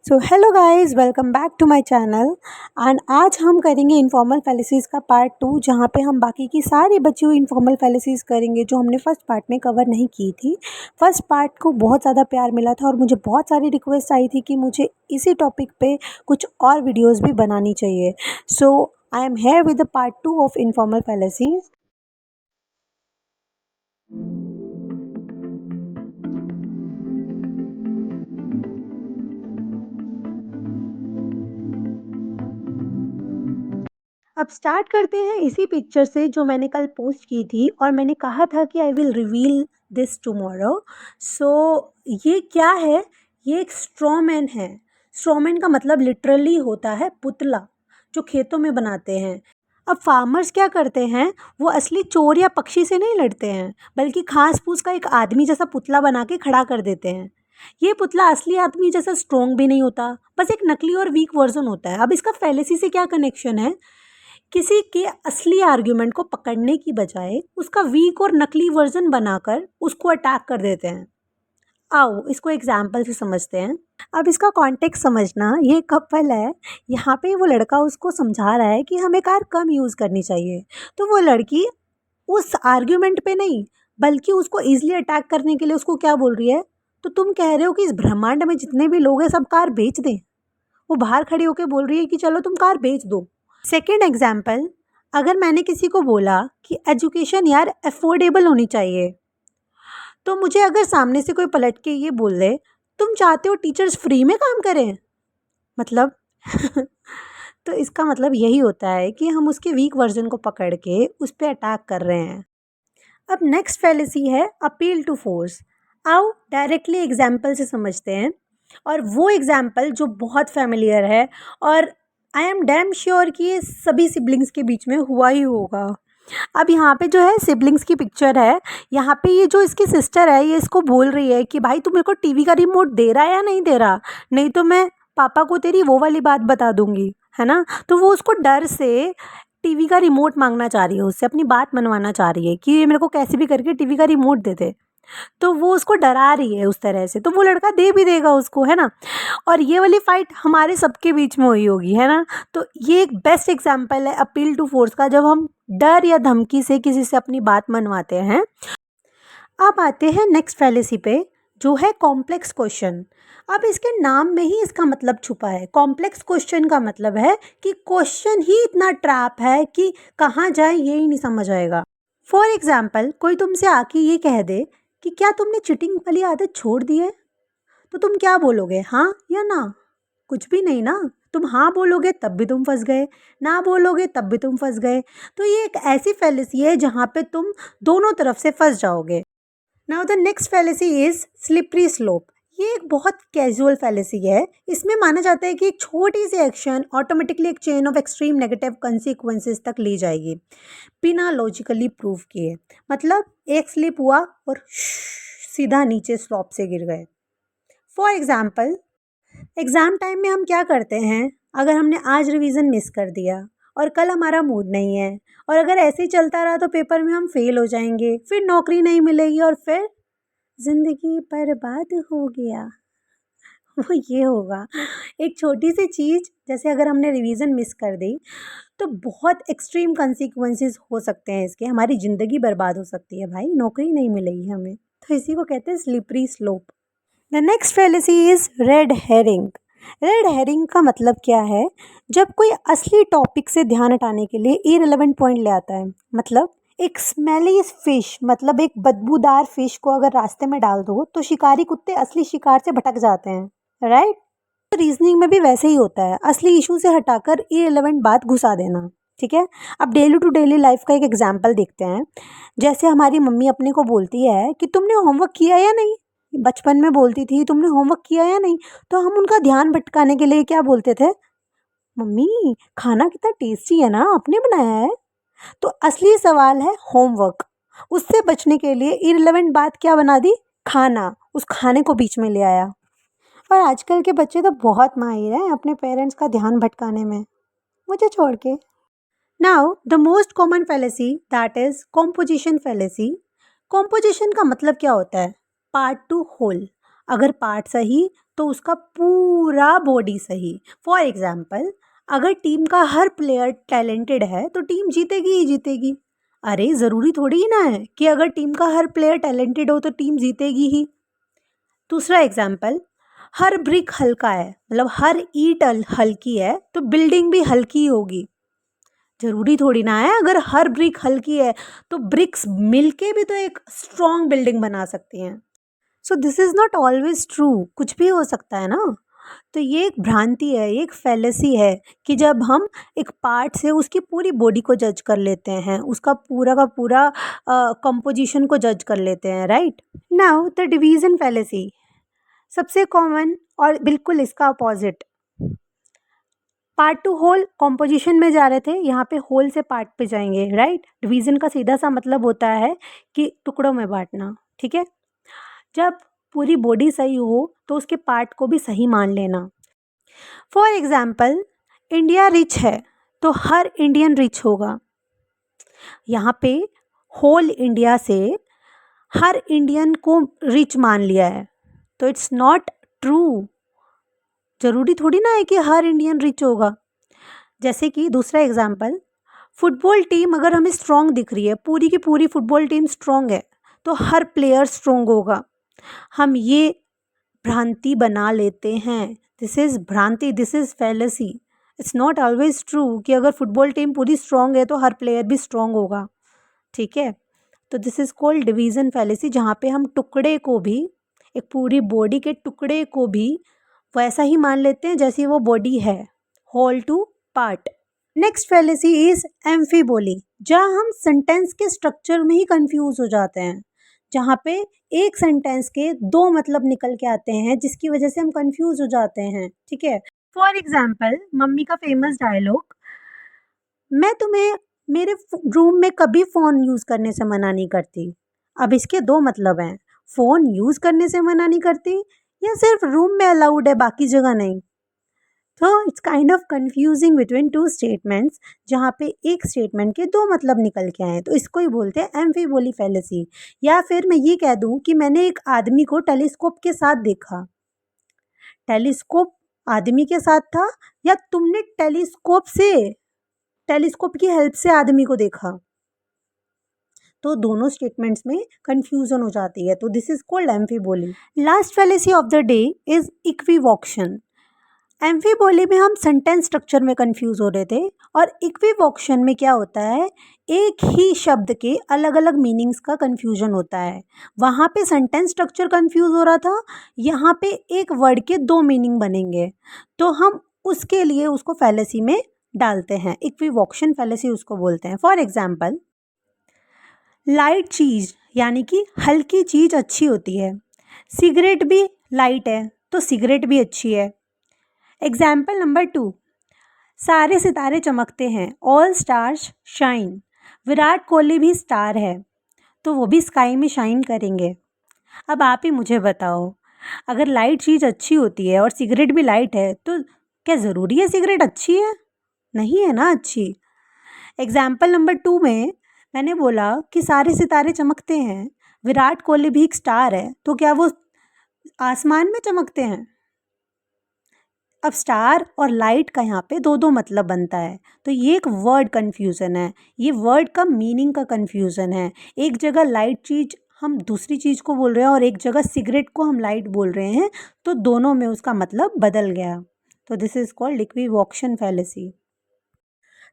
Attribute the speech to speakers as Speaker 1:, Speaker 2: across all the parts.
Speaker 1: So hello guys, welcome back to my channel. And आज हम करेंगे इनफॉर्मल फैलेसीज़ का पार्ट 2, जहाँ पे हम बाकी की सारी बची हुई इनफॉर्मल फैलेसीज़ करेंगे जो हमने फर्स्ट पार्ट में कवर नहीं की थी। फर्स्ट पार्ट को बहुत ज़्यादा प्यार मिला था और मुझे बहुत सारी रिक्वेस्ट आई थी कि मुझे इसी टॉपिक पे कुछ और वीडियोज़ भी बनानी चाहिए। So I am here with the part 2 of informal fallacies. अब स्टार्ट करते हैं इसी पिक्चर से जो मैंने कल पोस्ट की थी और मैंने कहा था कि I will reveal this tomorrow. So ये क्या है? ये एक स्ट्रॉमैन है। स्ट्रॉमैन का मतलब लिटरली होता है पुतला, जो खेतों में बनाते हैं। अब फार्मर्स क्या करते हैं, वो असली चोर या पक्षी से नहीं लड़ते हैं, बल्कि घास फूस का एक आदमी जैसा पुतला बना के खड़ा कर देते हैं। ये पुतला असली आदमी जैसा स्ट्रॉन्ग भी नहीं होता, बस एक नकली और वीक वर्जन होता है। अब इसका फैलेसी से क्या कनेक्शन है? किसी के असली आर्ग्यूमेंट को पकड़ने की बजाय उसका वीक और नकली वर्जन बनाकर उसको अटैक कर देते हैं। आओ इसको एग्जाम्पल से समझते हैं। अब इसका कॉन्टेक्स्ट समझना, ये कपल है, यहाँ पे वो लड़का उसको समझा रहा है कि हमें कार कम यूज़ करनी चाहिए। तो वो लड़की उस आर्ग्यूमेंट पे नहीं, बल्कि उसको ईजिली अटैक करने के लिए उसको क्या बोल रही है, तो तुम कह रहे हो कि इस ब्रह्मांड में जितने भी लोग हैं सब कार बेच दें। वो बाहर खड़ी होकर बोल रही है कि चलो तुम कार बेच दो। सेकेंड एग्जाम्पल, अगर मैंने किसी को बोला कि एजुकेशन यार अफोर्डेबल होनी चाहिए, तो मुझे अगर सामने से कोई पलट के ये बोल दे तुम चाहते हो टीचर्स फ्री में काम करें, मतलब तो इसका मतलब यही होता है कि हम उसके वीक वर्जन को पकड़ के उस पर अटैक कर रहे हैं। अब नेक्स्ट फैलेसी है अपील टू फोर्स। आओ डायरेक्टली एग्जाम्पल से समझते हैं, और वो एग्जाम्पल जो बहुत फेमिलियर है और आई एम डैम श्योर कि ये सभी सिबलिंग्स के बीच में हुआ ही होगा। अब यहाँ पे जो है सिबलिंग्स की पिक्चर है। यहाँ पे ये जो इसकी सिस्टर है, ये इसको बोल रही है कि भाई तू मेरे को टीवी का रिमोट दे रहा है या नहीं दे रहा, नहीं तो मैं पापा को तेरी वो वाली बात बता दूंगी, है ना। तो वो उसको डर से टीवी का रिमोट मांगना चाह रही है, उससे अपनी बात मनवाना चाह रही है कि ये मेरे को कैसे भी करके टीवी का रिमोट दे दे। तो वो उसको डरा रही है उस तरह से, तो वो लड़का दे भी देगा उसको, है ना। और ये वाली फाइट हमारे सबके बीच में हुई होगी, है ना। तो ये एक बेस्ट एग्जांपल है अपील टू फोर्स का, जब हम डर या धमकी से किसी से अपनी बात मनवाते हैं। अब आते हैं नेक्स्ट फैलेसी पे, जो है कॉम्प्लेक्स क्वेश्चन। अब इसके नाम में ही इसका मतलब छुपा है। कॉम्प्लेक्स क्वेश्चन का मतलब है कि क्वेश्चन ही इतना ट्रैप है कि कहाँ जाए ये ही नहीं समझ आएगा। फॉर एग्जाम्पल, कोई तुमसे आके ये कह दे कि क्या तुमने चिटिंग वाली आदत छोड़ दी है, तो तुम क्या बोलोगे, हाँ या ना? कुछ भी नहीं ना। तुम हाँ बोलोगे तब भी तुम फंस गए, ना बोलोगे तब भी तुम फंस गए। तो ये एक ऐसी फैलेसी है जहाँ पे तुम दोनों तरफ से फंस जाओगे। Now the next fallacy is slippery slope. ये एक बहुत कैजुअल फैलेसी है। इसमें माना जाता है कि एक छोटी सी एक्शन ऑटोमेटिकली एक chain of extreme negative consequences तक ले जाएगी, बिना लॉजिकली प्रूव किए। मतलब एक स्लिप हुआ और सीधा नीचे स्लॉप से गिर गए। फॉर एग्जाम्पल, एग्ज़ाम टाइम में हम क्या करते हैं, अगर हमने आज रिवीजन मिस कर दिया और कल हमारा मूड नहीं है, और अगर ऐसे ही चलता रहा तो पेपर में हम फेल हो जाएंगे, फिर नौकरी नहीं मिलेगी और फिर ज़िंदगी बर्बाद हो गया। वो ये होगा। एक छोटी सी चीज़ जैसे अगर हमने रिवीजन मिस कर दी तो बहुत एक्सट्रीम कंसिक्वेंसेस हो सकते हैं इसके, हमारी ज़िंदगी बर्बाद हो सकती है भाई, नौकरी नहीं मिलेगी हमें। तो इसी को कहते हैं slippery slope. The next fallacy is red herring. Red herring का मतलब क्या है? जब कोई असली टॉपिक से ध्यान हटाने के लिए इररिलेवेंट पॉइंट ले आता है। मतलब एक स्मेली फिश, मतलब एक बदबूदार फिश को अगर रास्ते में डाल दो तो शिकारी कुत्ते असली शिकार से भटक जाते हैं, राइट। तो रीजनिंग में भी वैसे ही होता है, असली इशू से हटाकर इररिलेवेंट बात घुसा देना, ठीक है। अब डेली टू डेली लाइफ का एक एग्जाम्पल देखते हैं। जैसे हमारी मम्मी अपने को बोलती है कि तुमने होमवर्क किया या नहीं, बचपन में बोलती थी तुमने होमवर्क किया या नहीं, तो हम उनका ध्यान भटकाने के लिए क्या बोलते थे, मम्मी खाना कितना टेस्टी है ना, आपने बनाया है। तो असली सवाल है होमवर्क। उससे बचने के लिए इररिलेवेंट बात क्या बना दी, खाना, उस खाने को बीच में ले आया। और आजकल के बच्चे तो बहुत माहिर हैं अपने पेरेंट्स का ध्यान भटकाने में, मुझे छोड़ के। Now the most common fallacy, that is composition fallacy. Composition का मतलब क्या होता है, पार्ट टू होल। अगर पार्ट सही तो उसका पूरा बॉडी सही। फॉर एग्जाम्पल, अगर टीम का हर प्लेयर टैलेंटेड है तो टीम जीतेगी ही जीतेगी। अरे ज़रूरी थोड़ी ही ना है कि अगर टीम का हर प्लेयर टैलेंटेड हो तो टीम जीतेगी ही। दूसरा एग्जाम्पल, हर ब्रिक हल्का है, मतलब हर ईंट हल्की है तो बिल्डिंग भी हल्की होगी। ज़रूरी थोड़ी ना है अगर हर ब्रिक हल्की है तो ब्रिक्स मिलके भी तो एक स्ट्रॉन्ग बिल्डिंग बना सकती हैं। So this is not always true, कुछ भी हो सकता है ना। तो ये एक भ्रांति है, ये एक फैलेसी है कि जब हम एक पार्ट से उसकी पूरी बॉडी को जज कर लेते हैं, उसका पूरा का पूरा कंपोजिशन को जज कर लेते हैं, right. Now the division fallacy, सबसे कॉमन और बिल्कुल इसका opposite. Part to whole composition में जा रहे थे, यहाँ पे होल से पार्ट पे जाएंगे, राइट। डिवीज़न का सीधा सा मतलब होता है कि टुकड़ों में बांटना, ठीक है। जब पूरी बॉडी सही हो तो उसके पार्ट को भी सही मान लेना। फॉर एग्जाम्पल, इंडिया रिच है तो हर इंडियन रिच होगा। यहाँ पे होल इंडिया से हर इंडियन को रिच मान लिया है, तो इट्स नॉट ट्रू। ज़रूरी थोड़ी ना है कि हर इंडियन रिच होगा। जैसे कि दूसरा एग्जाम्पल, फुटबॉल टीम अगर हमें स्ट्रॉन्ग दिख रही है, पूरी की पूरी फुटबॉल टीम स्ट्रॉन्ग है तो हर प्लेयर स्ट्रॉन्ग होगा। हम ये भ्रांति बना लेते हैं। दिस इज़ भ्रांति, this is fallacy. It's not always true कि अगर फुटबॉल टीम पूरी स्ट्रॉन्ग है तो हर प्लेयर भी स्ट्रॉन्ग होगा, ठीक है। तो this is called division fallacy, जहाँ पे हम टुकड़े को भी, एक पूरी बॉडी के टुकड़े को भी वैसा ही मान लेते हैं जैसी वो बॉडी है, whole to part. Next fallacy is amphiboly, जहाँ हम सेंटेंस के स्ट्रक्चर में ही कंफ्यूज हो जाते हैं, जहाँ पे एक सेंटेंस के दो मतलब निकल के आते हैं जिसकी वजह से हम कंफ्यूज हो जाते हैं, ठीक है। फॉर एग्जाम्पल, मम्मी का फेमस डायलॉग, मैं तुम्हें मेरे रूम में कभी फ़ोन यूज़ करने से मना नहीं करती। अब इसके दो मतलब हैं, फ़ोन यूज़ करने से मना नहीं करती या सिर्फ रूम में अलाउड है बाकी जगह नहीं। तो it's kind of confusing between two statements, जहाँ पे एक स्टेटमेंट के दो मतलब निकल के आए, तो इसको ही बोलते हैं एम्फीबोली फैलेसी। या फिर मैं ये कह दूँ कि मैंने एक आदमी को टेलीस्कोप के साथ देखा। टेलीस्कोप आदमी के साथ था या तुमने टेलीस्कोप की हेल्प से आदमी को देखा, तो दोनों स्टेटमेंट्स में कंफ्यूजन हो जाती है। तो this is called amphiboly. Last fallacy of the day is equivocation. Amphiboly में हम सेंटेंस स्ट्रक्चर में कंफ्यूज हो रहे थे, और इक्विवोक्शन में क्या होता है, एक ही शब्द के अलग अलग मीनिंग्स का कंफ्यूजन होता है। वहाँ पे सेंटेंस स्ट्रक्चर कंफ्यूज हो रहा था, यहाँ पे एक वर्ड के दो मीनिंग बनेंगे, तो हम उसके लिए उसको फैलेसी में डालते हैं, इक्विवोक्शन फैलेसी उसको बोलते हैं। फॉर एग्जाम्पल, लाइट चीज़ यानी कि हल्की चीज़ अच्छी होती है, सिगरेट भी लाइट है तो सिगरेट भी अच्छी है। एग्जाम्पल नंबर 2, सारे सितारे चमकते हैं, all stars shine. Virat Kohli भी स्टार है तो वो भी स्काई में शाइन करेंगे। अब आप ही मुझे बताओ, अगर लाइट चीज़ अच्छी होती है और सिगरेट भी लाइट है तो क्या ज़रूरी है सिगरेट अच्छी है? नहीं है ना अच्छी। एग्जाम्पल नंबर 2 में मैंने बोला कि सारे सितारे चमकते हैं, विराट कोहली भी एक स्टार है, तो क्या वो आसमान में चमकते हैं? अब स्टार और लाइट का यहाँ पे दो दो मतलब बनता है, तो ये एक वर्ड कन्फ्यूज़न है, ये वर्ड का मीनिंग का कन्फ्यूज़न है। एक जगह लाइट चीज़ हम दूसरी चीज़ को बोल रहे हैं और एक जगह सिगरेट को हम लाइट बोल रहे हैं, तो दोनों में उसका मतलब बदल गया। तो दिस इज़ कॉल्ड इक्विवोक्शन फैलेसी।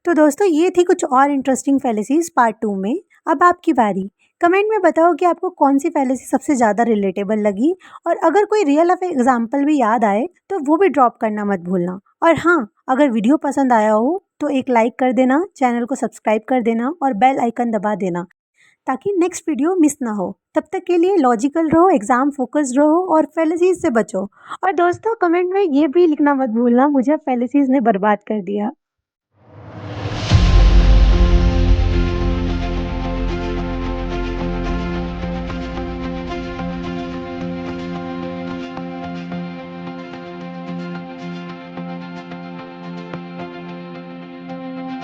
Speaker 1: तो दोस्तों, ये थी कुछ और इंटरेस्टिंग फैलेसीज पार्ट 2 में। अब आपकी बारी, कमेंट में बताओ कि आपको कौन सी फैलेसी सबसे ज़्यादा रिलेटेबल लगी, और अगर कोई रियल लाइफ एग्जाम्पल भी याद आए तो वो भी ड्रॉप करना मत भूलना। और हाँ, अगर वीडियो पसंद आया हो तो एक लाइक कर देना, चैनल को सब्सक्राइब कर देना और बेल आइकन दबा देना, ताकि नेक्स्ट वीडियो मिस ना हो। तब तक के लिए लॉजिकल रहो, एग्जाम फोकस्ड रहो और फैलेसीज से बचो। और दोस्तों, कमेंट में ये भी लिखना मत भूलना, मुझे फैलेसीज ने बर्बाद कर दिया।